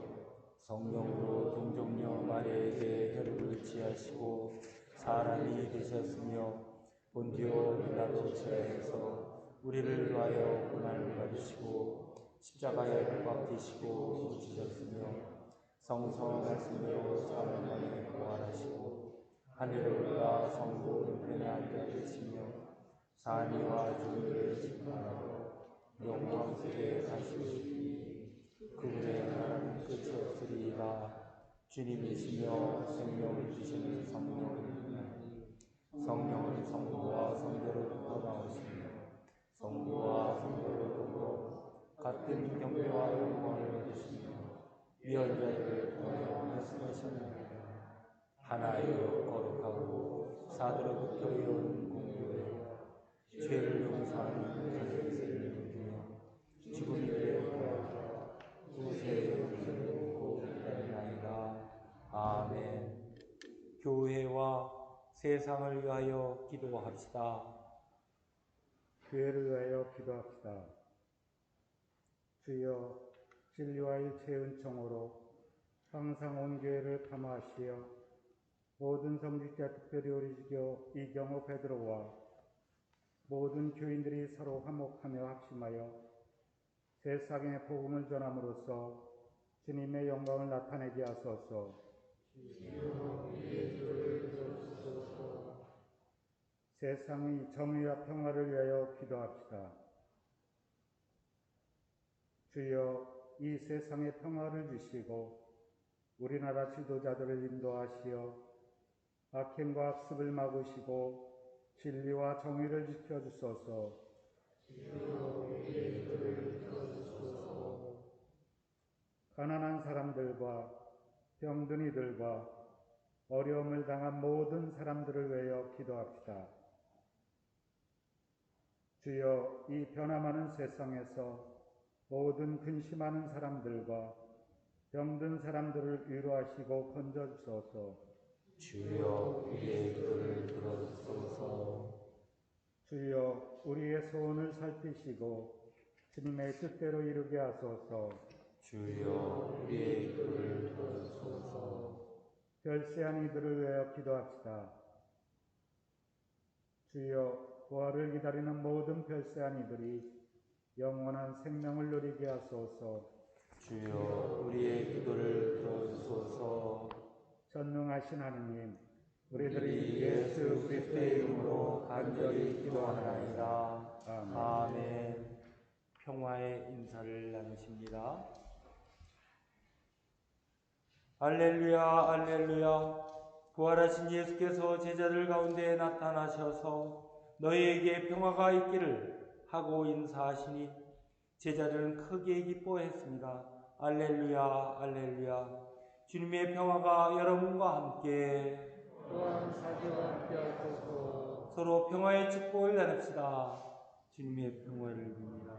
성령으로 동정녀 마리아에게 혈육을 취하시고 사람이 되셨으며 본디오 빌라도 제하에서 우리를 위하여 고난을 받으시고 십자가에 못 박히시고 묻히셨으며 성성 말씀으로 사흘 만에 부활하시고 하늘을 올라 성부 우편에 앉아 계시며 산이와 주를 심판하러 영광 속에 다시 오시니 그분의 나라는 끝이 없으리이다. 주님이시며 생명을 주시는 성령을 믿나니 성령은 성부와 성자로부터 나오시며 성부와 성자로부터 같은 경배와 영광을 받으시며 위언자들을 통하여 말씀하셨느니라. 하나여 거룩하고 사도로부터 이룬 공교회와 죄를 용서하는 하늘의 누리며 죽은 이들의 구하라 구세의 영생을 얻고 기다리나이다. 아멘. 교회와 세상을 위하여 기도합시다. 교회를 위하여 기도합시다. 주여, 진리와 일체의 은총으로 항상 온 교회를 감화하시어 모든 성직자 특별히 우리 주교 이경호 베드로와 모든 교인들이 서로 화목하며 합심하여 세상에 복음을 전함으로써 주님의 영광을 나타내게 하소서. 세상의 정의와 평화를 위하여 기도합시다. 주여, 이 세상에 평화를 주시고 우리나라 지도자들을 인도하시어 악행과 악습을 막으시고 진리와 정의를 지켜주소서. 가난한 사람들과 병든이들과 어려움을 당한 모든 사람들을 위하여 기도합시다. 주여, 이 변화많은 세상에서 모든 근심하는 사람들과 병든 사람들을 위로하시고 건져주소서. 주여 우리의 기도를 들어주소서. 주여 우리의 소원을 살피시고 주님의 뜻대로 이루게 하소서. 주여 우리의 기도를 들어주소서. 별세한 이들을 위하여 기도합시다. 주여 부활을 기다리는 모든 별세한 이들이 영원한 생명을 누리게 하소서. 주여 우리의 기도를 들어주소서. 전능하신 하느님, 우리들이 예수 그리스도의 이름으로 간절히 기도하나이다. 아멘. 평화의 인사를 나누십니다. 할렐루야 할렐루야. 부활하신 예수께서 제자들 가운데 나타나셔서 너희에게 평화가 있기를 하고 인사하시니 제자들은 크게 기뻐했습니다. 할렐루야 할렐루야. 주님의 평화가 여러분과 함께 또한 사제와 함께 하소서. 서로 평화의 축복을 나눕시다. 주님의 평화를 빕니다.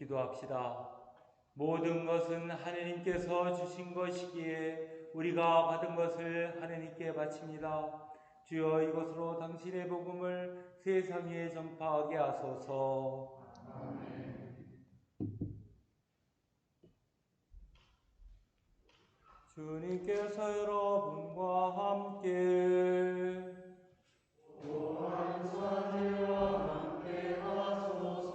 기도합시다. 모든 것은 하느님께서 주신 것이기에 우리가 받은 것을 하느님께 바칩니다. 주여 이것으로 당신의 복음을 세상에 전파하게 하소서. 아멘. 주님께서 여러분과 함께 또한 사제와 함께 하소서.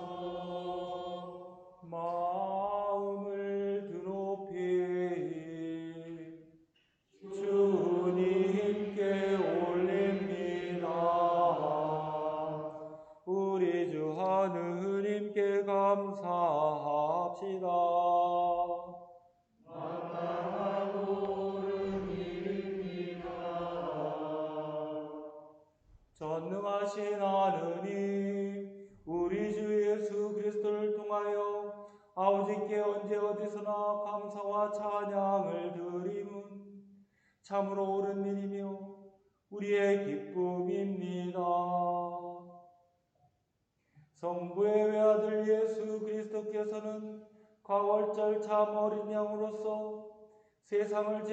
마음을 드높이 주님께 올립니다. 하느님께 감사합시다. 전능하신 하느님, 우리 주 예수 그리스도를 통하여 아버지께 언제 어디서나 감사와 찬양을 드림은 참으로 옳은 일이며 우리의 기쁨입니다. 성부의 외아들 예수 그리스도께서는 과월절 참 어린 양으로서 세상의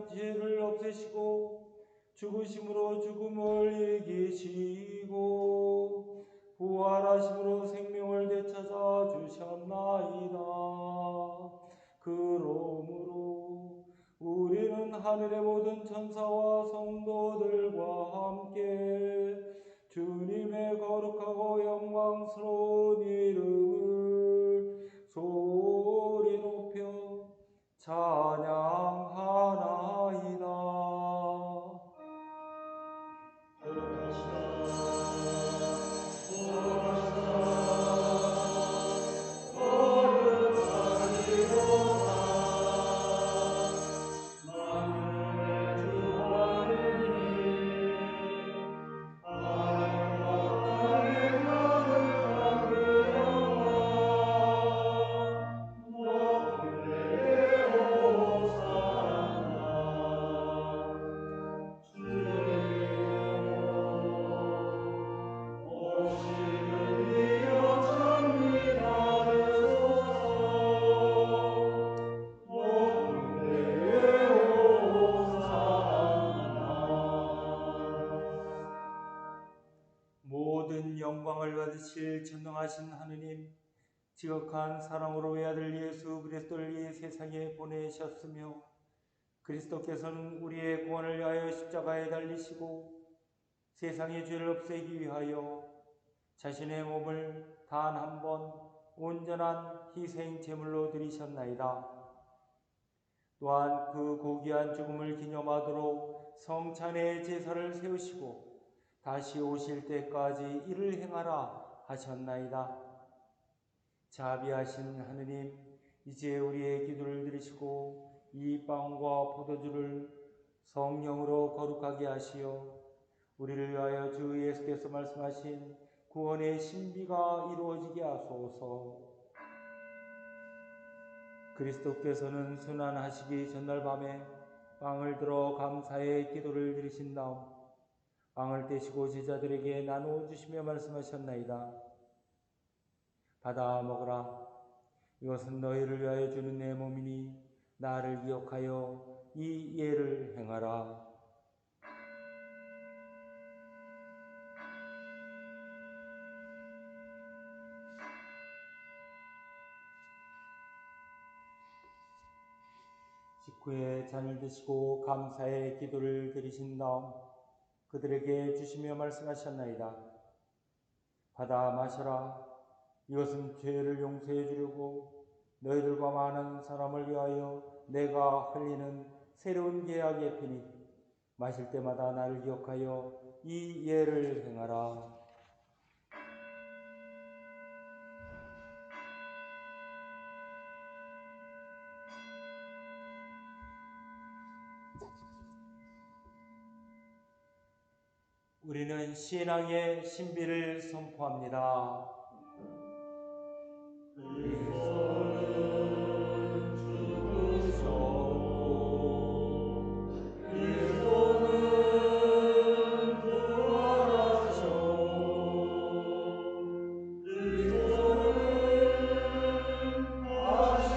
죄를 없애시고 죽으심으로 죽음을 이기시고 부활하심으로 생명을 되찾아 주셨나이다. 그러므로 우리는 하늘의 모든 천사와 성도들과 함께 주님의 거룩하고 영광스러운 이름을 소리 높여 찬양하나이다. 모든 영광을 받으실 전능하신 하느님, 지극한 사랑으로 외아들 예수 그리스도를 이 세상에 보내셨으며 그리스도께서는 우리의 구원을 위하여 십자가에 달리시고 세상의 죄를 없애기 위하여 자신의 몸을 단 한 번 온전한 희생 제물로 드리셨나이다. 또한 그 고귀한 죽음을 기념하도록 성찬의 제사를 세우시고 다시 오실 때까지 이를 행하라 하셨나이다. 자비하신 하느님, 이제 우리의 기도를 들으시고 이 빵과 포도주를 성령으로 거룩하게 하시어 우리를 위하여 주 예수께서 말씀하신 구원의 신비가 이루어지게 하소서. 그리스도께서는 순환하시기 전날 밤에 빵을 들어 감사의 기도를 드리신 다음 빵을 떼시고 제자들에게 나누어 주시며 말씀하셨나이다. 받아 먹으라. 이것은 너희를 위하여 주는 내 몸이니 나를 기억하여 이 예를 행하라. 식후에 잔을 드시고 감사의 기도를 드리신 다음 그들에게 주시며 말씀하셨나이다. 받아 마셔라. 이것은 죄를 용서해 주려고 너희들과 많은 사람을 위하여 내가 흘리는 새로운 계약의 피니 마실 때마다 나를 기억하여 이 예를 행하라. 우리는 신앙의 신비를 선포합니다. 그리스도는 죽으셨고 그리스도는 부활하셨고 그리스도는 다시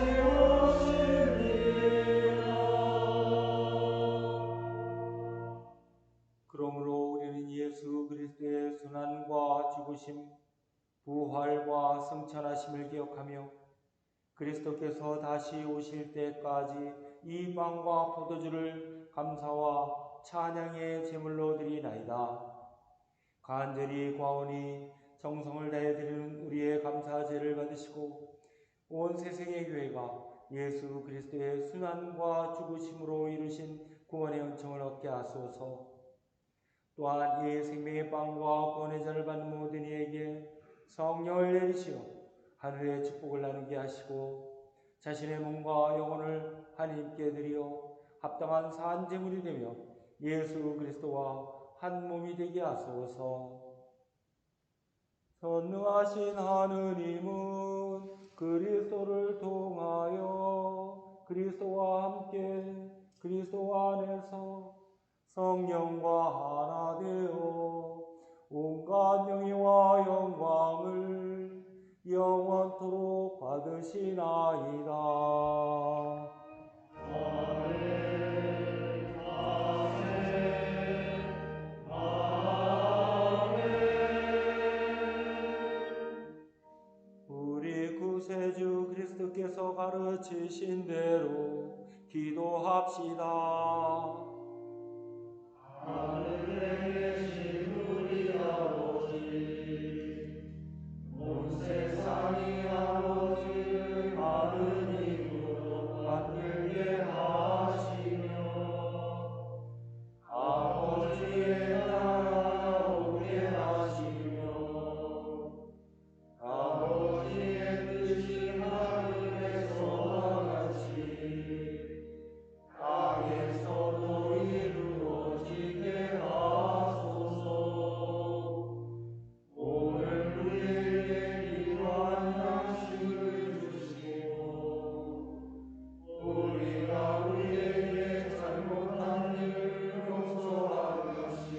오시리라. 그러므로 우리는 예수 그리스도의 순환과 죽으심, 부활과 승천하심을 기억하며 그리스도께서 다시 오실 때까지 이 빵과 포도주를 감사와 찬양의 제물로 드리나이다. 간절히 과온이 정성을 다해 드리는 우리의 감사제를 받으시고 온 세상의 교회가 예수 그리스도의 순환과 죽으심으로 이루신 구원의 은총을 얻게 하소서. 또한 이 생명의 빵과 구원의 잔을 받는 모든 이에게 성령을 내리시어 하늘의 축복을 나누게 하시고 자신의 몸과 영혼을 하나님께 드리어 합당한 산제물이 되며 예수 그리스도와 한 몸이 되게 하소서. 전능하신 하느님은 그리스도를 통하여 그리스도와 함께 그리스도 안에서 성령과 하나 되어 온갖 영예와 영광을 영원토록 받으시나이다. 우리 구세주 그리스도께서 가르치신 대로 기도합시다. 하늘에 계신 우리 아버지, 온 세상이 아버지를 많은 힘으로 만들게 하시며 아버지의 나라가 오게 하시며 아버지의 뜻이 하늘에서와 같이 땅에서도 이루어지게 하소서. 오늘 우리에게 필요한 양식을 주시고 우리가 우리에게 잘못한 일을 용서하듯이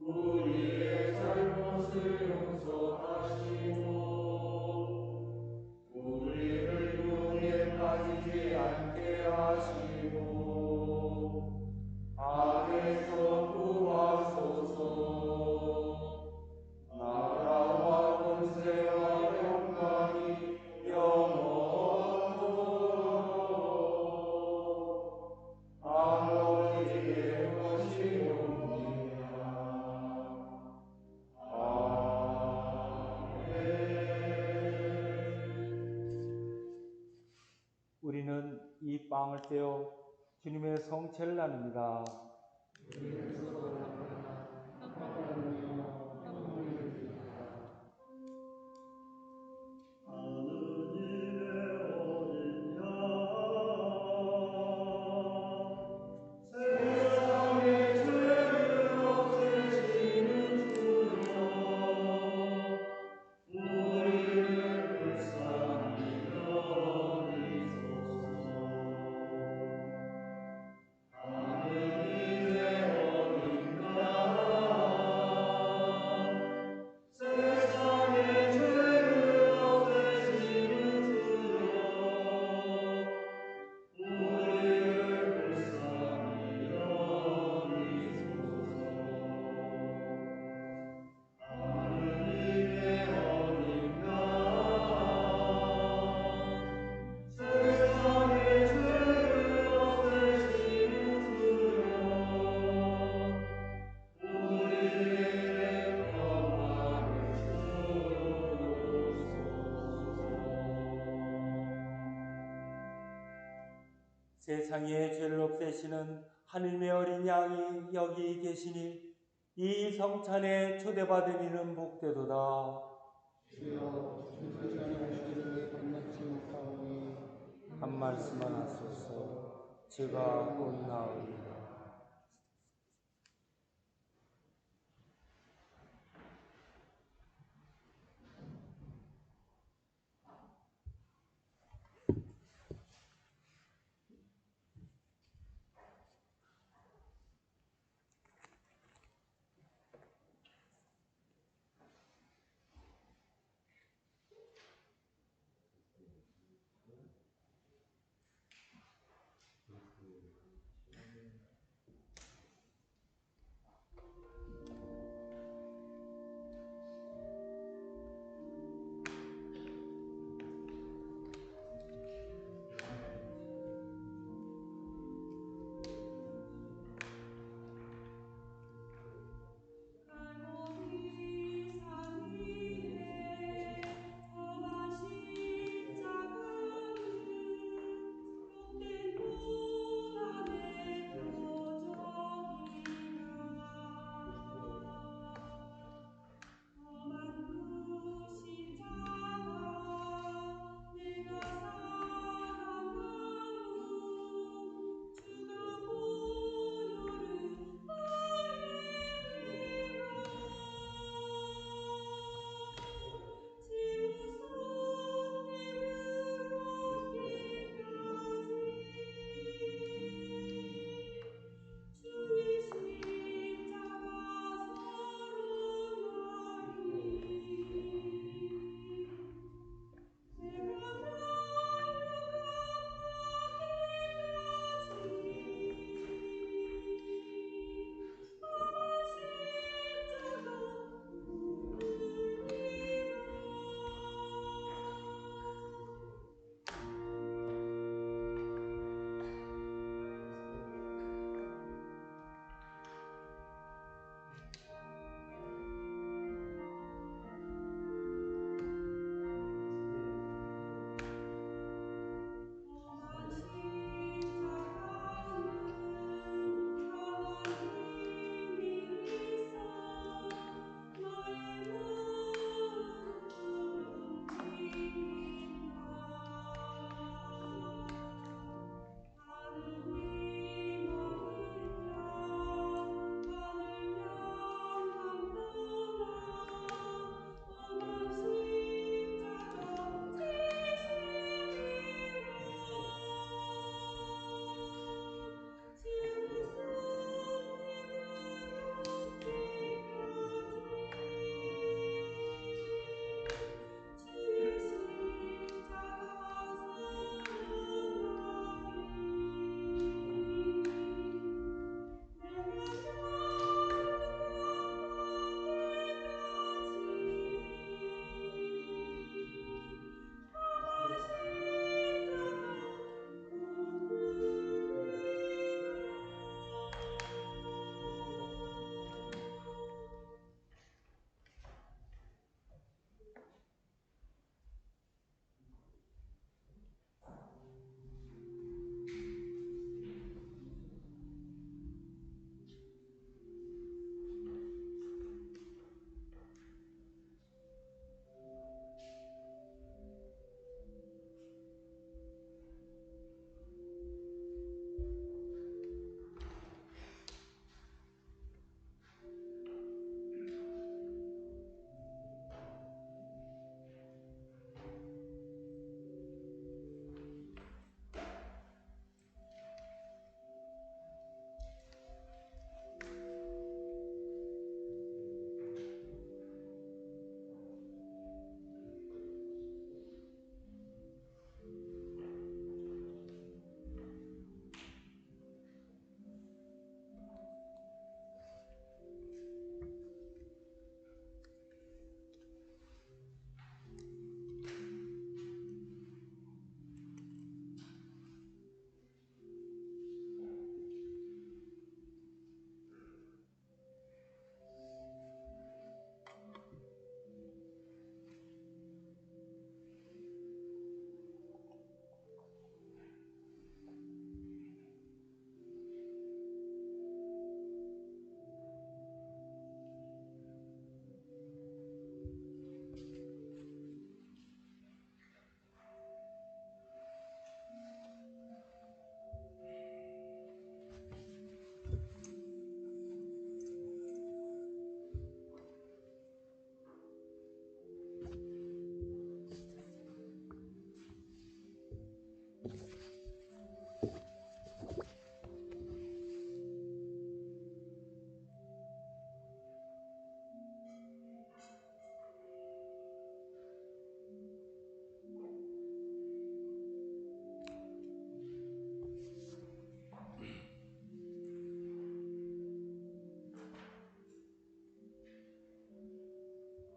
우리의 잘못을 용서하시고 우리를 유혹에 빠지지 않게 하시고 악에서 구하소서. 나라와 권세와 영광이 영원토록 아버지의 것이옵니다. 우리는 이 빵을 떼어 주님의 성체를 나눕니다. 세상의 죄를 없애시는 하늘의 어린 양이 여기 계시니 이 성찬에 초대받은 이는 복되도다. 한 말씀만 하소서. 제가 곧 나으리라.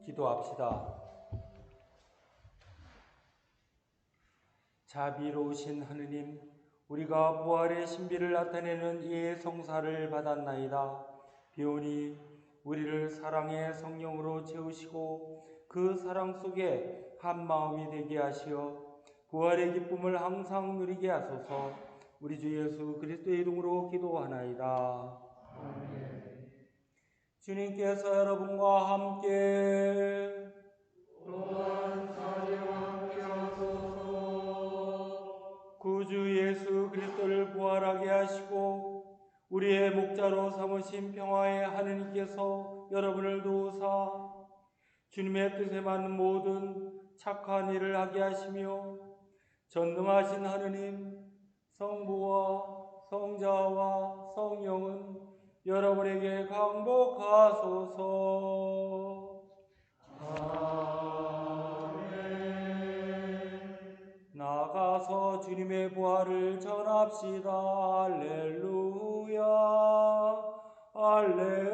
기도합시다. 자비로우신 하느님, 우리가 부활의 신비를 나타내는 이의 성사를 받았나이다. 비오니 우리를 사랑의 성령으로 채우시고 그 사랑 속에 한 마음이 되게 하시어 부활의 기쁨을 항상 누리게 하소서. 우리 주 예수 그리스도의 이름으로 기도하나이다. 아멘. 주님께서 여러분과 함께 또한 사제와 함께 하소서. 구주 예수 그리스도를 부활하게 하시고 우리의 목자로 삼으신 평화의 하느님께서 여러분을 도우사 주님의 뜻에 맞는 모든 착한 일을 하게 하시며 전능하신 하느님 성부와 성자와 성령은 여러분에게 강복하소서. 아멘. 나가서 주님의 부활을 전합시다. 할렐루야. 할렐루야.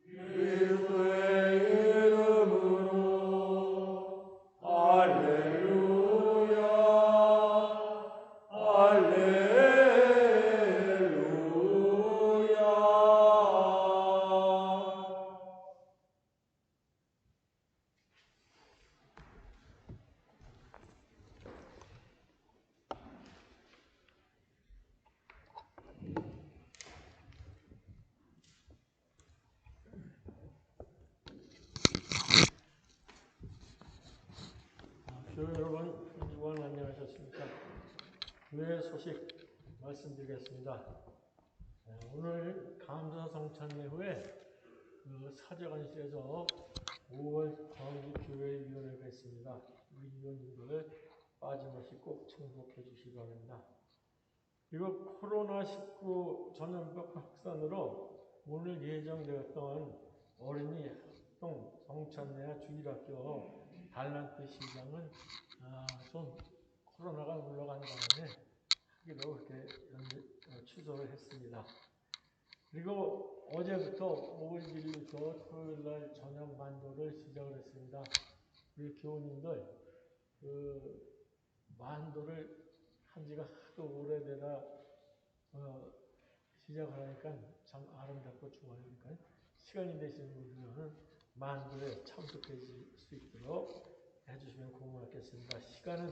그리스도의 이름으로 할렐루야. 할렐루야. 교회 여러분, 한 주간 안녕하셨습니까? 교회 소식 말씀드리겠습니다. 오늘 감사 성찬례 후에 사제관실에서 5월 광주교회위원회가 있습니다. 우리 위원님들 빠짐없이 꼭 참석해 주시기 바랍니다. 그리고 코로나19 전염병 확산으로 오늘 예정되었던 어린이 합동 성찬례와 주일학교 달란트 시장은 좀 코로나가 물러간 다음에 하기로 그렇게 취소를 했습니다. 그리고 어제부터 5월 1일부터 토요일날 저녁 만도를 시작을 했습니다. 우리 교우님들 만도를 한 지가 하도 오래되다 시작하니까 참 아름답고 좋아요. 그러니까 시간이 되시는 분들은 만도에 참석하실 수 있도록 해주시면 고맙겠습니다. 시간은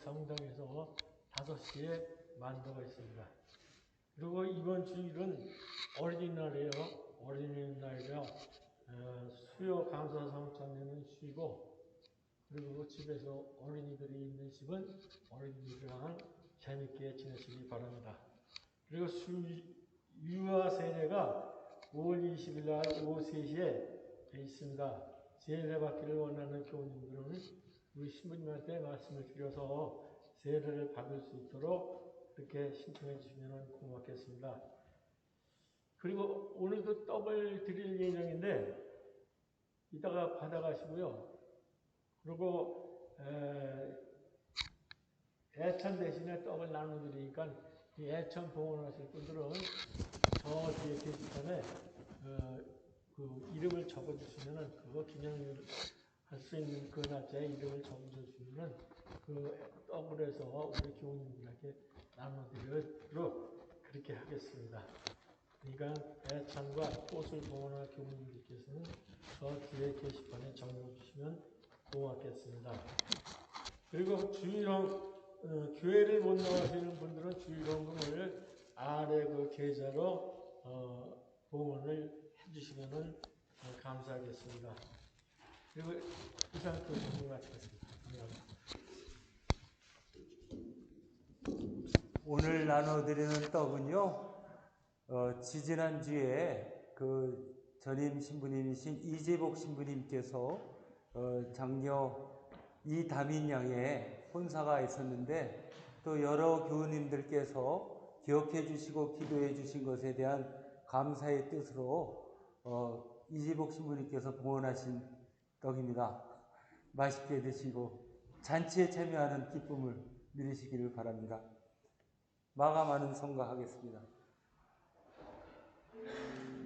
성당에서 5시에 만도가 있습니다. 그리고 이번 주일은 어린이날이에요. 어린이날이라 수요 감사 성찬회는 쉬고 그리고 집에서 어린이들이 있는 집은 어린이들이랑 재밌게 지내시기 바랍니다. 그리고 유아 세례가 5월 20일 날 오후 3시에 있습니다. 세례 받기를 원하는 교우님들은 우리 신부님한테 말씀을 드려서 세례를 받을 수 있도록 그렇게 신청해 주시면 고맙겠습니다. 그리고 오늘도 떡을 드릴 예정인데 이따가 받아가시고요. 그리고 애천 대신에 떡을 나눠드리니까 이 애천 봉헌하실 분들은 저 뒤에 게시판에 그 이름을 적어주시면은 그거 기념을 할 수 있는 그 날짜에 이름을 적어주시면은 그 떡을 해서 우리 교우님들에게 나눠드리도록 그렇게 하겠습니다. 그러니까 애찬과 꽃을 봉헌할 교우님들께서는 저 뒤에 게시판에 적어주시면 고맙겠습니다. 그리고 교회를 못 나가시는 분들은 주일헌금을 아래 그 계좌로 봉헌을 해주시면 감사하겠습니다. 그리고 이상 교수님 마치겠습니다. 감사합니다. 오늘 나눠드리는 떡은요, 지지난주에 그 전임 신부님이신 이재복 신부님께서 장녀 이다민 양의 혼사가 있었는데 또 여러 교우님들께서 기억해 주시고 기도해 주신 것에 대한 감사의 뜻으로 이재복 신부님께서 봉헌하신 떡입니다. 맛있게 드시고 잔치에 참여하는 기쁨을 누리시기를 바랍니다. 마감하는 성가하겠습니다. 주